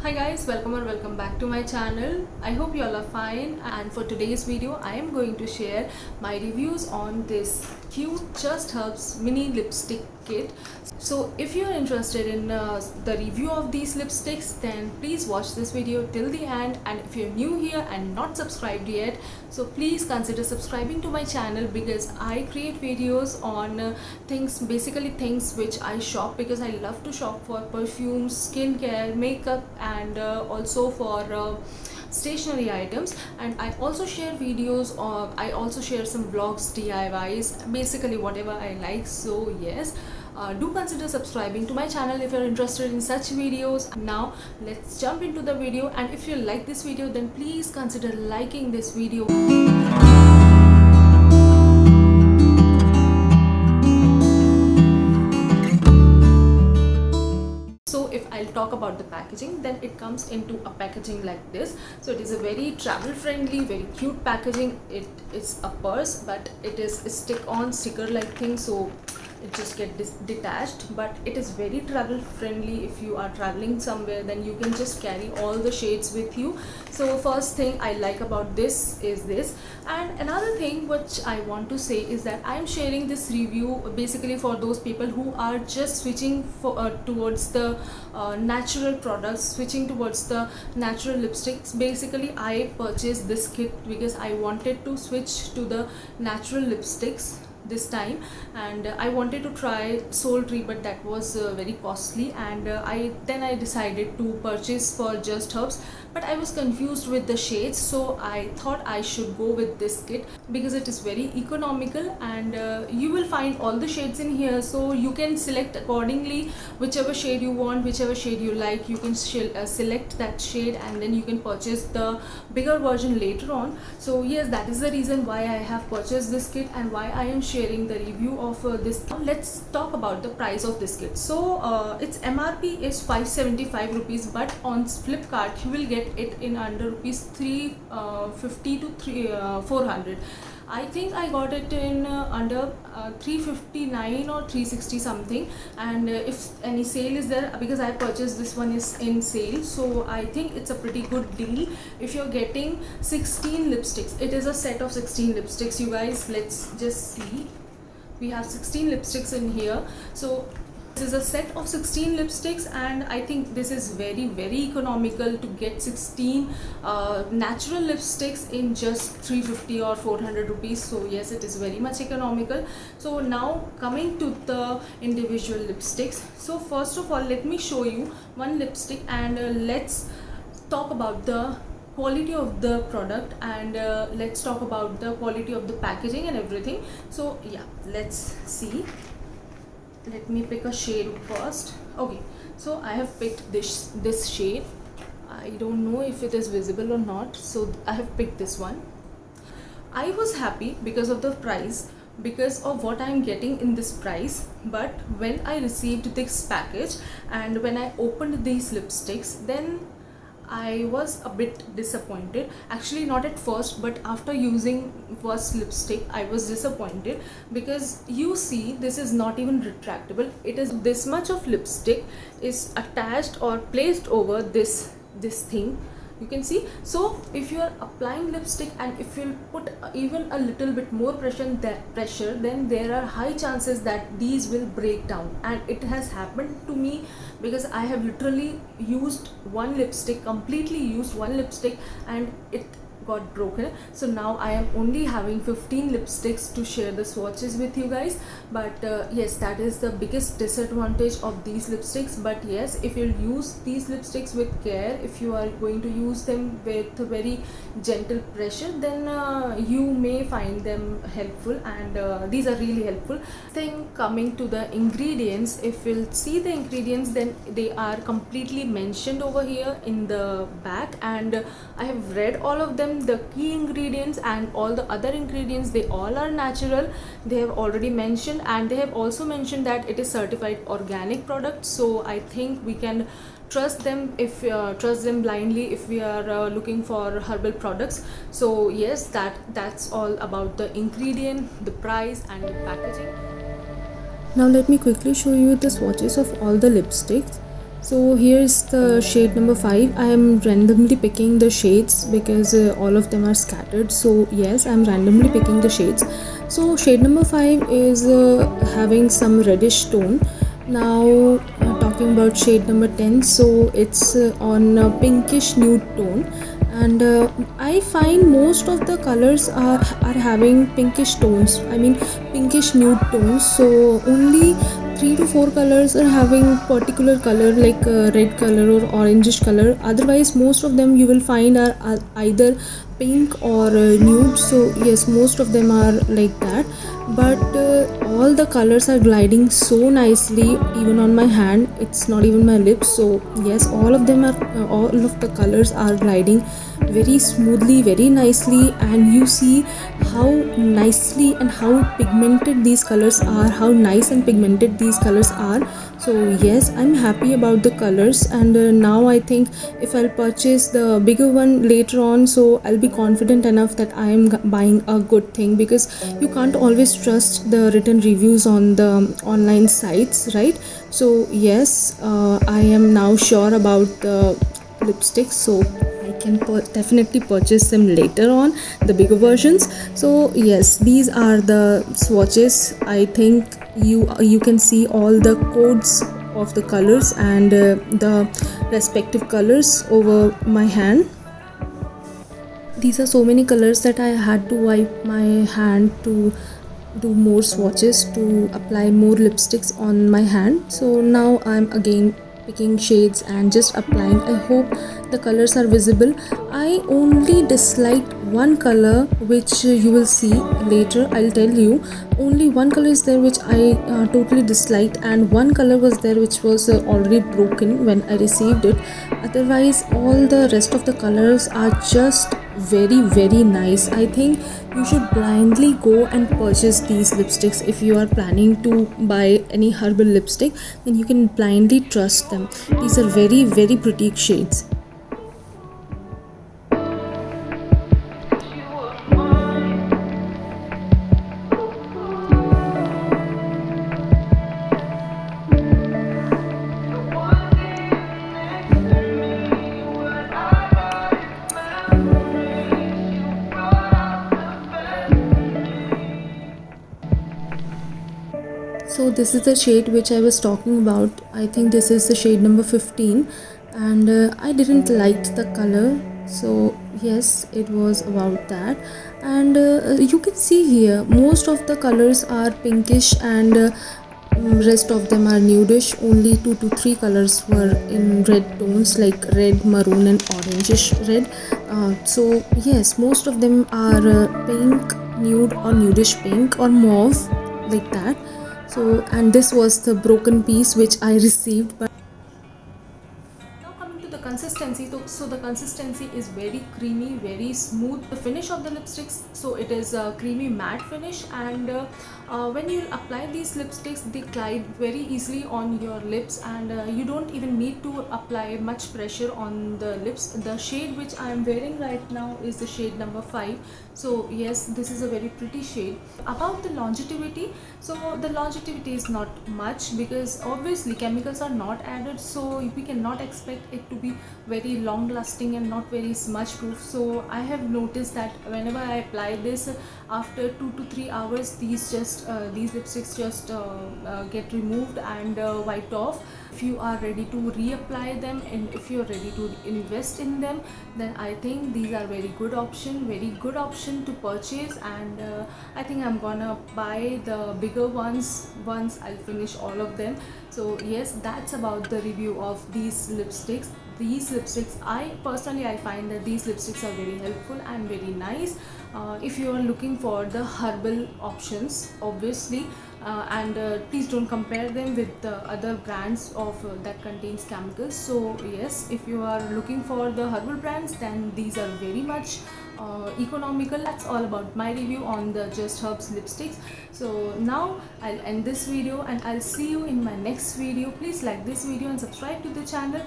Hi guys, welcome or welcome back to my channel. I hope you all are fine, and for today's video I am going to share my reviews on this cute Just Herbs mini lipstick kit. So if you are interested in the review of these lipsticks, then please watch this video till the end, and if you're new here and not subscribed yet, so please consider subscribing to my channel because I create videos on basically things which I shop, because I love to shop for perfumes, skincare, makeup, and also for stationery items. And I also share videos, or I also share some vlogs, DIYs, basically whatever I like. So yes, do consider subscribing to my channel if you're interested in such videos. Now let's jump into the video, and if you like this video, then please consider liking this video. So if I'll talk about the packaging, then it comes into a packaging like this. So it is a very travel friendly, very cute packaging. It is a purse, but it is a sticker like thing, so it just get detached, but it is very travel friendly. If you are traveling somewhere, then you can just carry all the shades with you. So first thing I like about this is this. And another thing which I want to say is that I am sharing this review basically for those people who are just switching towards the natural products, switching towards the natural lipsticks. Basically I purchased this kit because I wanted to switch to the natural lipsticks this time, and I wanted to try Soul-Tree, but that was very costly, and I decided to purchase for Just Herbs, but I was confused with the shades, so I thought I should go with this kit because it is very economical, and you will find all the shades in here, so you can select accordingly whichever shade you want, whichever shade you like. You can select that shade, and then you can purchase the bigger version later on. So yes, that is the reason why I have purchased this kit and why I am sharing the review of this. Now let's talk about the price of this kit. So its MRP is 575 rupees, but on Flipkart you will get it in under rupees 350 to 400. I think I got it in under 359 or 360 something, and if any sale is there, because I purchased this one is in sale, so I think it's a pretty good deal. If you're getting 16 lipsticks, it is a set of 16 lipsticks, you guys. Let's just see, we have 16 lipsticks in here. So this is a set of 16 lipsticks, and I think this is very economical to get 16 natural lipsticks in just 350 or 400 rupees. So yes, it is very much economical. So now coming to the individual lipsticks. So first of all, let me show you one lipstick, and let's talk about the quality of the product, and let's talk about the quality of the packaging and everything. So yeah, let's see. Let me pick a shade first. Okay, so I have picked this shade. I don't know if it is visible or not, so I have picked this one. I was happy because of the price, because of what I am getting in this price, but when I received this package and when I opened these lipsticks, then I was a bit disappointed. Actually, not at first, but after using first lipstick, I was disappointed, because you see, this is not even retractable. It is this much of lipstick is attached or placed over this thing. You can see. So if you are applying lipstick, and if you put even a little bit more pressure, then there are high chances that these will break down, and it has happened to me, because I have literally used one lipstick, completely used one lipstick, and it got broken. So now I am only having 15 lipsticks to share the swatches with you guys. But yes, that is the biggest disadvantage of these lipsticks. But yes, if you use these lipsticks with care, if you are going to use them with very gentle pressure, then you may find them helpful, and these are really helpful. Thing coming to the ingredients, if you'll see the ingredients, then they are completely mentioned over here in the back, and I have read all of them. The key ingredients and all the other ingredients, they all are natural. They have already mentioned, and they have also mentioned that it is certified organic product. So I think we can trust them, if trust them blindly if we are looking for herbal products. So yes, that's all about the ingredient, the price, and the packaging. Now let me quickly show you the swatches of all the lipsticks. So here's the shade number 5. I am randomly picking the shades because all of them are scattered. So yes, I'm randomly picking the shades. So shade number 5 is having some reddish tone. Now talking about shade number 10, so it's on a pinkish nude tone, and I find most of the colors are having pinkish tones, I mean pinkish nude tones. So only 3 to 4 colors are having particular color like red color or orangish color. Otherwise most of them you will find are either pink or nude. So yes, most of them are like that, but all the colors are gliding so nicely even on my hand. It's not even my lips. So yes, all of them are all of the colors are gliding very smoothly, very nicely, and you see how nicely and how pigmented these colors are, how nice and pigmented these colors are. So yes, I'm happy about the colors, and now I think if I'll purchase the bigger one later on, so I'll be confident enough that I am buying a good thing, because you can't always trust the written reviews on the online sites, right? So yes, I am now sure about the lipsticks, so I can definitely purchase them later on, the bigger versions. So yes, these are the swatches. I think you can see all the codes of the colors and the respective colors over my hand. These are so many colors that I had to wipe my hand to do more swatches, to apply more lipsticks on my hand. So now I'm again picking shades and just applying. I hope the colors are visible. I only disliked one color, which you will see later, I'll tell you. Only one color is there which I totally disliked, and one color was there which was already broken when I received it. Otherwise all the rest of the colors are just very nice. I think you should blindly go and purchase these lipsticks. If you are planning to buy any herbal lipstick, then you can blindly trust them. These are very pretty shades. So this is the shade which I was talking about. I think this is the shade number 15, and I didn't like the color. So yes, it was about that. And you can see here most of the colors are pinkish, and rest of them are nudish. Only 2 to 3 colors were in red tones like red, maroon and orangish red. So yes, most of them are pink, nude or nudish pink or mauve, like that. So, and this was the broken piece which I received. But now coming to the consistency, so the consistency is very creamy, very smooth. The finish of the lipsticks, so it is a creamy matte finish, and when you apply these lipsticks, they glide very easily on your lips, and you don't even need to apply much pressure on the lips. The shade which I am wearing right now is the shade number 5. So yes, this is a very pretty shade. About the longevity, so the longevity is not much, because obviously chemicals are not added, so we cannot expect it to be very long lasting and not very smudge proof. So I have noticed that whenever I apply this, after 2 to 3 hours, these lipsticks just get removed and wiped off. If you are ready to reapply them, and if you are ready to invest in them, then I think these are very good option to purchase. And I think I'm gonna buy the bigger ones once I'll finish all of them. So yes, that's about the review of these lipsticks. I personally find that these lipsticks are very helpful and very nice. If you are looking for the herbal options, obviously, and please don't compare them with the other brands of that contains chemicals. So yes, if you are looking for the herbal brands, then these are very much economical. That's all about my review on the Just Herbs lipsticks. So now I'll end this video, and I'll see you in my next video. Please like this video and subscribe to the channel.